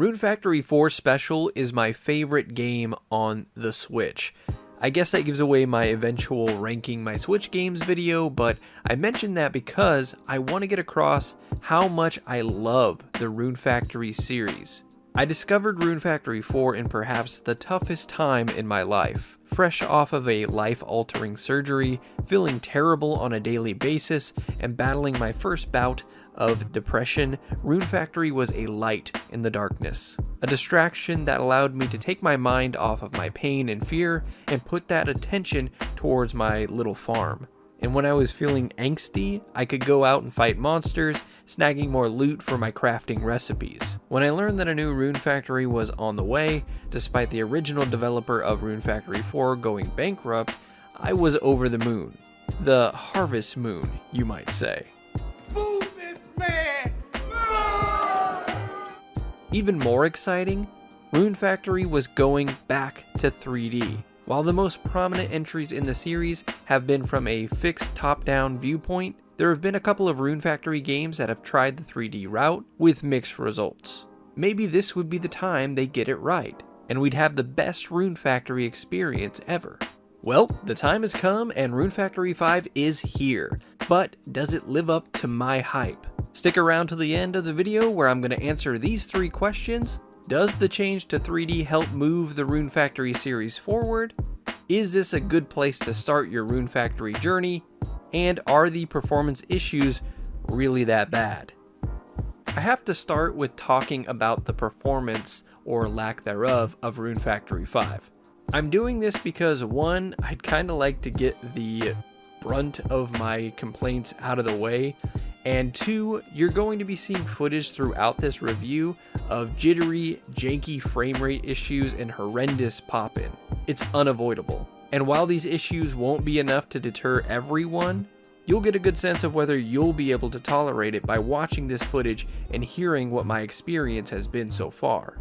Rune Factory 4 Special is my favorite game on the Switch. I guess that gives away my eventual ranking my Switch games video, but I mentioned that because I want to get across how much I love the Rune Factory series. I discovered Rune Factory 4 in perhaps the toughest time in my life. Fresh off of a life-altering surgery, feeling terrible on a daily basis, and battling my first bout of depression, Rune Factory was a light in the darkness. A distraction that allowed me to take my mind off of my pain and fear and put that attention towards my little farm. And when I was feeling angsty, I could go out and fight monsters, snagging more loot for my crafting recipes. When I learned that a new Rune Factory was on the way, despite the original developer of Rune Factory 4 going bankrupt, I was over the moon. The harvest moon, you might say. Fool this man! Even more exciting, Rune Factory was going back to 3D. While the most prominent entries in the series have been from a fixed top-down viewpoint, there have been a couple of Rune Factory games that have tried the 3D route with mixed results. Maybe this would be the time they get it right, and we'd have the best Rune Factory experience ever. Well, the time has come and Rune Factory 5 is here, but does it live up to my hype? Stick around to the end of the video where I'm going to answer these 3 questions. Does the change to 3D help move the Rune Factory series forward? Is this a good place to start your Rune Factory journey? And are the performance issues really that bad? I have to start with talking about the performance, or lack thereof, of Rune Factory 5. I'm doing this because 1, I'd kind of like to get the brunt of my complaints out of the way, and 2, you're going to be seeing footage throughout this review of jittery, janky frame rate issues and horrendous pop-in. It's unavoidable. And while these issues won't be enough to deter everyone, you'll get a good sense of whether you'll be able to tolerate it by watching this footage and hearing what my experience has been so far.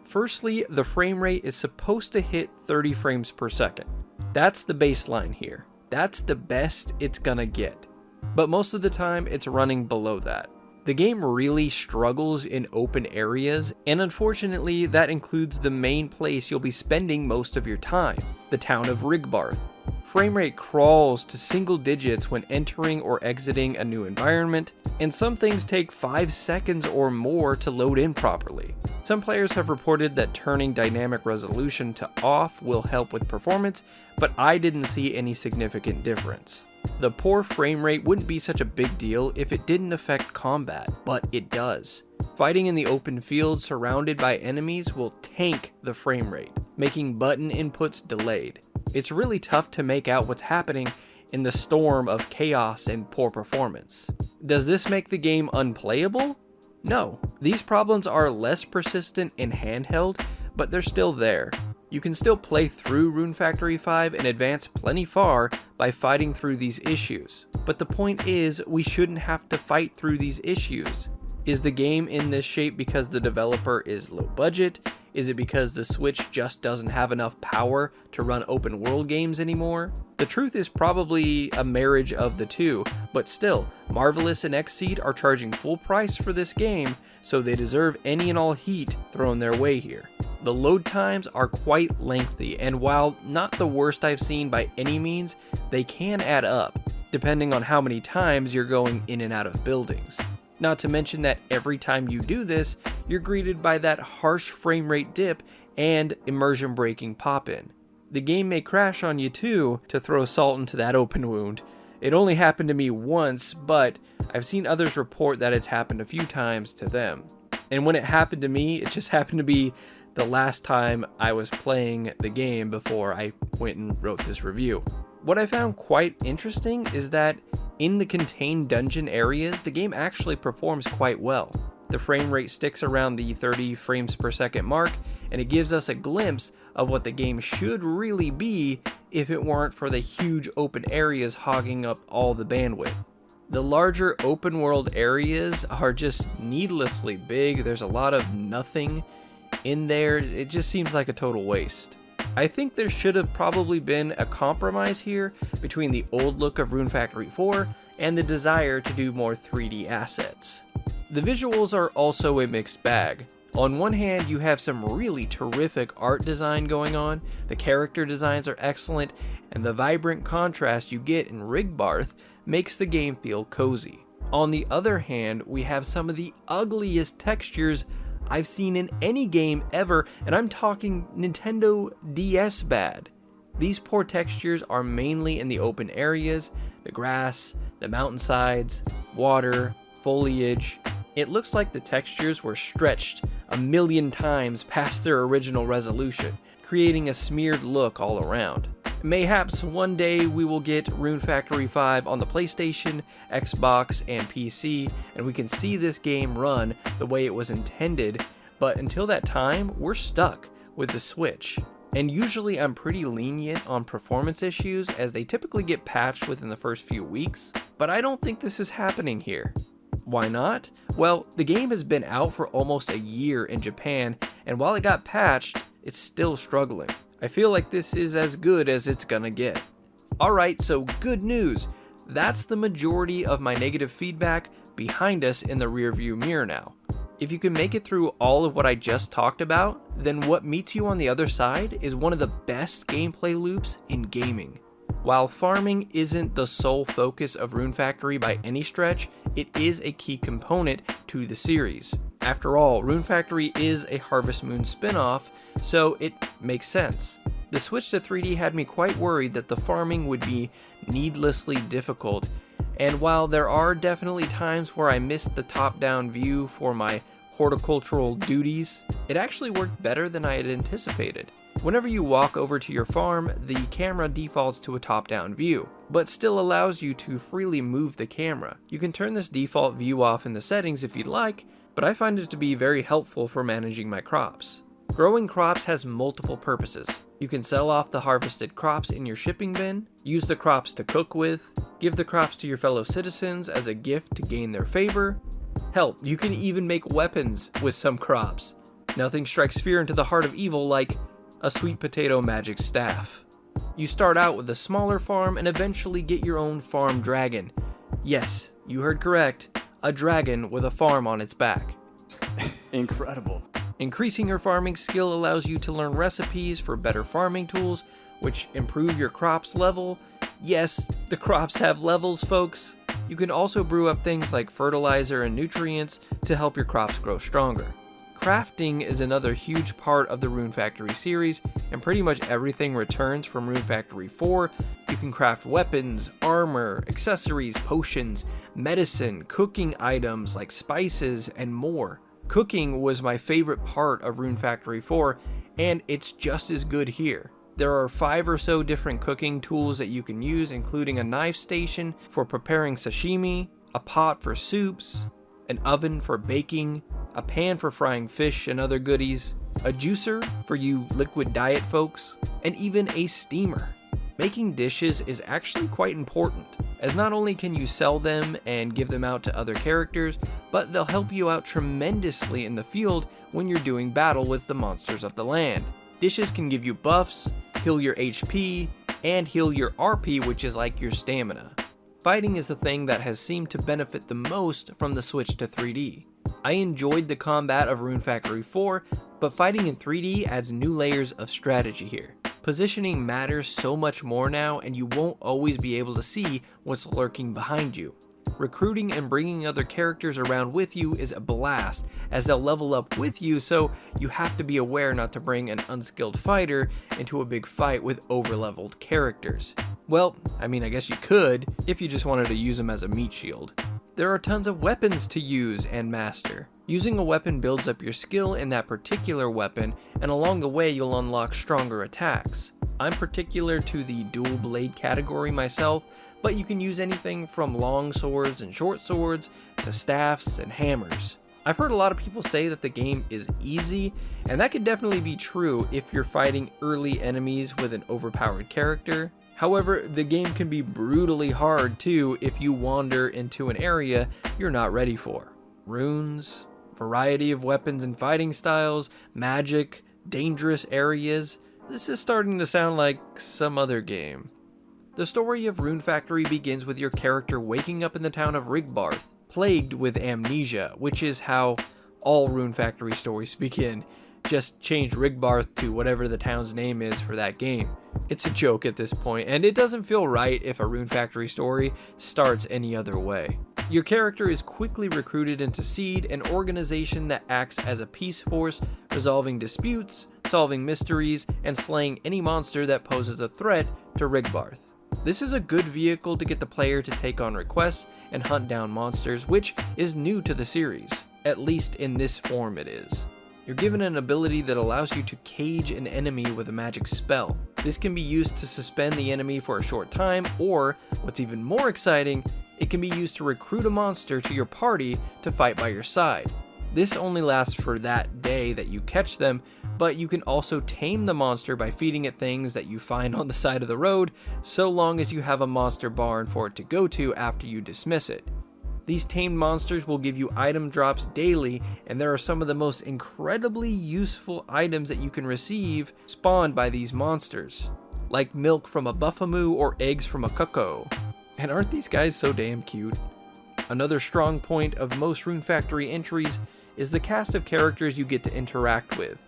Firstly, the frame rate is supposed to hit 30 frames per second. That's the baseline here. That's the best it's gonna get. But most of the time, it's running below that. The game really struggles in open areas, and unfortunately, that includes the main place you'll be spending most of your time, the town of Rigbarth. Frame rate crawls to single digits when entering or exiting a new environment, and some things take 5 seconds or more to load in properly. Some players have reported that turning dynamic resolution to off will help with performance, but I didn't see any significant difference. The poor frame rate wouldn't be such a big deal if it didn't affect combat, but it does. Fighting in the open field surrounded by enemies will tank the frame rate, making button inputs delayed. It's really tough to make out what's happening in the storm of chaos and poor performance. Does this make the game unplayable? No. These problems are less persistent in handheld, but they're still there. You can still play through Rune Factory 5 and advance plenty far by fighting through these issues. But the point is, we shouldn't have to fight through these issues. Is the game in this shape because the developer is low budget? Is it because the Switch just doesn't have enough power to run open world games anymore? The truth is probably a marriage of the two, but still, Marvelous and Xseed are charging full price for this game, so they deserve any and all heat thrown their way here. The load times are quite lengthy, and while not the worst I've seen by any means, they can add up, depending on how many times you're going in and out of buildings. Not to mention that every time you do this, you're greeted by that harsh frame rate dip and immersion breaking pop-in. The game may crash on you too, to throw salt into that open wound. It only happened to me once, but I've seen others report that it's happened a few times to them. And when it happened to me, it just happened to be the last time I was playing the game before I went and wrote this review. What I found quite interesting is that in the contained dungeon areas, the game actually performs quite well. The frame rate sticks around the 30 frames per second mark, and it gives us a glimpse of what the game should really be if it weren't for the huge open areas hogging up all the bandwidth. The larger open world areas are just needlessly big. There's a lot of nothing in there. It just seems like a total waste. I think there should have probably been a compromise here between the old look of Rune Factory 4 and the desire to do more 3D assets. The visuals are also a mixed bag. On one hand, you have some really terrific art design going on, the character designs are excellent, and the vibrant contrast you get in Rigbarth makes the game feel cozy. On the other hand, we have some of the ugliest textures I've seen in any game ever, and I'm talking Nintendo DS bad. These poor textures are mainly in the open areas, the grass, the mountainsides, water, foliage. It looks like the textures were stretched a million times past their original resolution, creating a smeared look all around. Mayhaps one day we will get Rune Factory 5 on the PlayStation, Xbox, and PC, and we can see this game run the way it was intended, but until that time, we're stuck with the Switch. And usually I'm pretty lenient on performance issues, as they typically get patched within the first few weeks, but I don't think this is happening here. Why not? Well, the game has been out for almost a year in Japan, and while it got patched, it's still struggling. I feel like this is as good as it's gonna get. Alright, so good news. That's the majority of my negative feedback behind us in the rearview mirror now. If you can make it through all of what I just talked about, then what meets you on the other side is one of the best gameplay loops in gaming. While farming isn't the sole focus of Rune Factory by any stretch, it is a key component to the series. After all, Rune Factory is a Harvest Moon spin-off, so it makes sense. The switch to 3D had me quite worried that the farming would be needlessly difficult, and while there are definitely times where I missed the top-down view for my horticultural duties, it actually worked better than I had anticipated. Whenever you walk over to your farm, the camera defaults to a top-down view, but still allows you to freely move the camera. You can turn this default view off in the settings if you'd like, but I find it to be very helpful for managing my crops. Growing crops has multiple purposes. You can sell off the harvested crops in your shipping bin, use the crops to cook with, give the crops to your fellow citizens as a gift to gain their favor. Hell, you can even make weapons with some crops. Nothing strikes fear into the heart of evil like a sweet potato magic staff. You start out with a smaller farm and eventually get your own farm dragon. Yes, you heard correct, a dragon with a farm on its back. Incredible. Increasing your farming skill allows you to learn recipes for better farming tools, which improve your crops level. Yes, the crops have levels, folks. You can also brew up things like fertilizer and nutrients to help your crops grow stronger. Crafting is another huge part of the Rune Factory series, and pretty much everything returns from Rune Factory 4. You can craft weapons, armor, accessories, potions, medicine, cooking items like spices, and more. Cooking was my favorite part of Rune Factory 4, and it's just as good here. There are 5 or so different cooking tools that you can use, including a knife station for preparing sashimi, a pot for soups, an oven for baking, a pan for frying fish and other goodies, a juicer for you liquid diet folks, and even a steamer. Making dishes is actually quite important, as not only can you sell them and give them out to other characters, but they'll help you out tremendously in the field when you're doing battle with the monsters of the land. Dishes can give you buffs, heal your HP, and heal your RP, which is like your stamina. Fighting is the thing that has seemed to benefit the most from the switch to 3D. I enjoyed the combat of Rune Factory 4, but fighting in 3D adds new layers of strategy here. Positioning matters so much more now, and you won't always be able to see what's lurking behind you. Recruiting and bringing other characters around with you is a blast, as they'll level up with you, so you have to be aware not to bring an unskilled fighter into a big fight with overleveled characters. Well, I guess you could, if you just wanted to use them as a meat shield. There are tons of weapons to use and master. Using a weapon builds up your skill in that particular weapon, and along the way you'll unlock stronger attacks. I'm particular to the dual blade category myself, but you can use anything from long swords and short swords to staffs and hammers. I've heard a lot of people say that the game is easy, and that could definitely be true if you're fighting early enemies with an overpowered character. However, the game can be brutally hard too if you wander into an area you're not ready for. Runes, variety of weapons and fighting styles, magic, dangerous areas. This is starting to sound like some other game. The story of Rune Factory begins with your character waking up in the town of Rigbarth, plagued with amnesia, which is how all Rune Factory stories begin. Just change Rigbarth to whatever the town's name is for that game. It's a joke at this point, and it doesn't feel right if a Rune Factory story starts any other way. Your character is quickly recruited into Seed, an organization that acts as a peace force, resolving disputes, solving mysteries, and slaying any monster that poses a threat to Rigbarth. This is a good vehicle to get the player to take on requests and hunt down monsters, which is new to the series. At least in this form it is. You're given an ability that allows you to cage an enemy with a magic spell. This can be used to suspend the enemy for a short time, or, what's even more exciting, it can be used to recruit a monster to your party to fight by your side. This only lasts for that day that you catch them, but you can also tame the monster by feeding it things that you find on the side of the road, so long as you have a monster barn for it to go to after you dismiss it. These tamed monsters will give you item drops daily, and there are some of the most incredibly useful items that you can receive spawned by these monsters, like milk from a Buffamoo or eggs from a Cuckoo. And aren't these guys so damn cute? Another strong point of most Rune Factory entries is the cast of characters you get to interact with.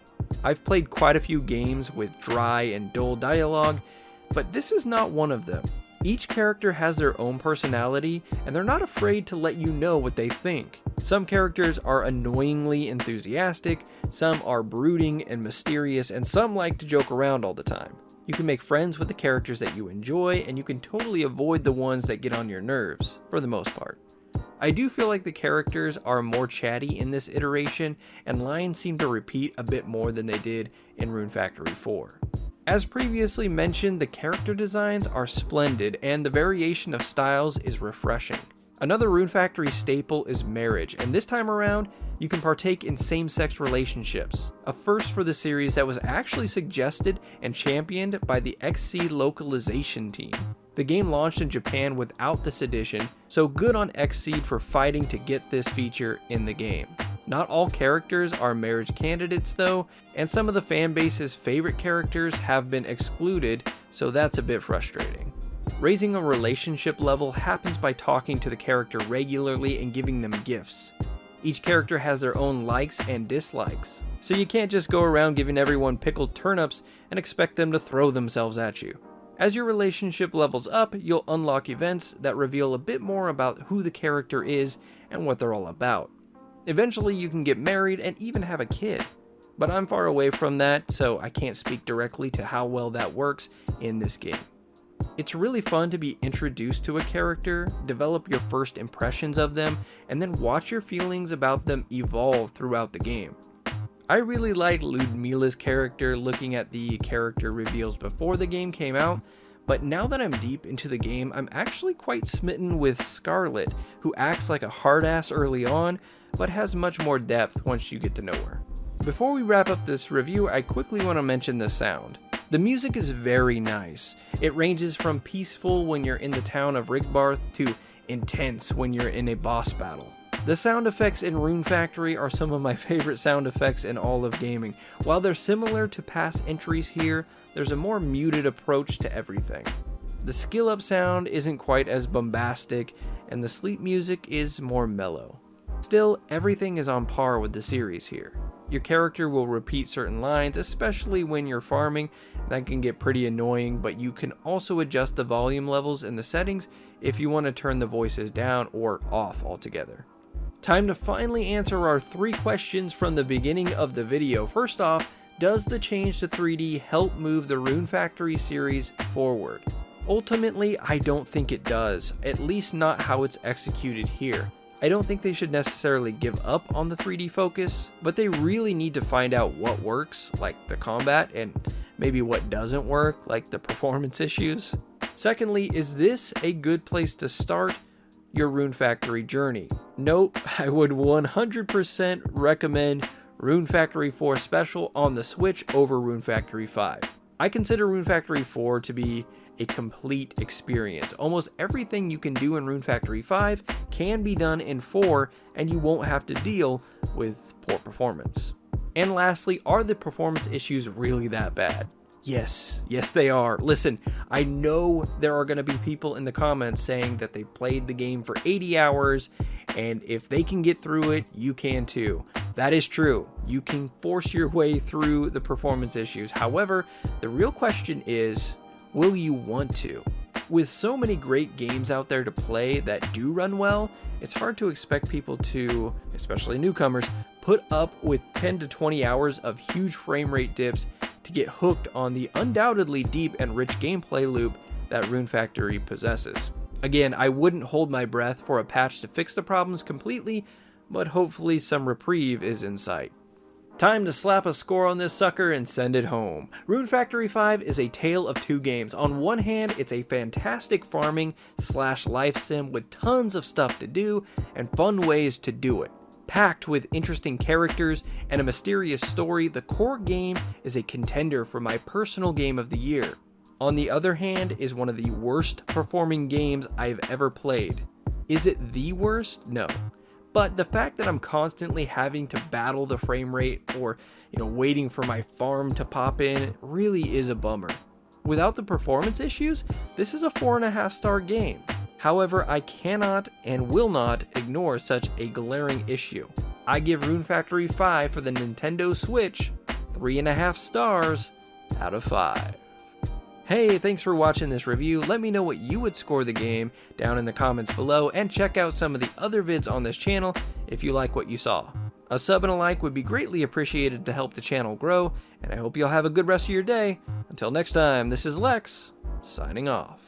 I've played quite a few games with dry and dull dialogue, but this is not one of them. Each character has their own personality, and they're not afraid to let you know what they think. Some characters are annoyingly enthusiastic, some are brooding and mysterious, and some like to joke around all the time. You can make friends with the characters that you enjoy, and you can totally avoid the ones that get on your nerves, for the most part. I do feel like the characters are more chatty in this iteration, and lines seem to repeat a bit more than they did in Rune Factory 4. As previously mentioned, the character designs are splendid, and the variation of styles is refreshing. Another Rune Factory staple is marriage, and this time around, you can partake in same-sex relationships, a first for the series that was actually suggested and championed by the XSEED localization team. The game launched in Japan without this edition, so good on XSEED for fighting to get this feature in the game. Not all characters are marriage candidates though, and some of the fanbase's favorite characters have been excluded, so that's a bit frustrating. Raising a relationship level happens by talking to the character regularly and giving them gifts. Each character has their own likes and dislikes, so you can't just go around giving everyone pickled turnips and expect them to throw themselves at you. As your relationship levels up, you'll unlock events that reveal a bit more about who the character is and what they're all about. Eventually you can get married and even have a kid, but I'm far away from that, so I can't speak directly to how well that works in this game. It's really fun to be introduced to a character, develop your first impressions of them, and then watch your feelings about them evolve throughout the game. I really liked Ludmila's character looking at the character reveals before the game came out, but now that I'm deep into the game, I'm actually quite smitten with Scarlet, who acts like a hard ass early on, but has much more depth once you get to know her. Before we wrap up this review, I quickly want to mention the sound. The music is very nice. It ranges from peaceful when you're in the town of Rigbarth to intense when you're in a boss battle. The sound effects in Rune Factory are some of my favorite sound effects in all of gaming. While they're similar to past entries here, there's a more muted approach to everything. The skill up sound isn't quite as bombastic, and the sleep music is more mellow. Still, everything is on par with the series here. Your character will repeat certain lines, especially when you're farming. That can get pretty annoying, but you can also adjust the volume levels in the settings if you want to turn the voices down or off altogether. Time to finally answer our 3 questions from the beginning of the video. First off, does the change to 3D help move the Rune Factory series forward? Ultimately, I don't think it does, at least not how it's executed here. I don't think they should necessarily give up on the 3D focus, but they really need to find out what works, like the combat, and maybe what doesn't work, like the performance issues. Secondly, is this a good place to start your Rune Factory journey? Nope, I would 100% recommend Rune Factory 4 Special on the Switch over Rune Factory 5. I consider Rune Factory 4 to be a complete experience. Almost everything you can do in Rune Factory 5 can be done in 4, and you won't have to deal with poor performance. And lastly, are the performance issues really that bad? Yes they are. Listen, I know there are going to be people in the comments saying that they played the game for 80 hours, and if they can get through it, you can too. That is true. You can force your way through the performance issues. However, the real question is, will you want to? With so many great games out there to play that do run well, it's hard to expect people to, especially newcomers, put up with 10 to 20 hours of huge frame rate dips to get hooked on the undoubtedly deep and rich gameplay loop that Rune Factory possesses. Again, I wouldn't hold my breath for a patch to fix the problems completely, but hopefully some reprieve is in sight. Time to slap a score on this sucker and send it home. Rune Factory 5 is a tale of two games. On one hand, it's a fantastic farming / life sim with tons of stuff to do and fun ways to do it. Packed with interesting characters and a mysterious story, the core game is a contender for my personal game of the year. On the other hand, is one of the worst performing games I've ever played. Is it the worst? No. But the fact that I'm constantly having to battle the frame rate or, waiting for my farm to pop in really is a bummer. Without the performance issues, this is a 4.5 star game. However, I cannot and will not ignore such a glaring issue. I give Rune Factory 5 for the Nintendo Switch 3.5 stars out of 5. Hey, thanks for watching this review. Let me know what you would score the game down in the comments below, and check out some of the other vids on this channel if you like what you saw. A sub and a like would be greatly appreciated to help the channel grow, and I hope you'll have a good rest of your day. Until next time, this is Lex, signing off.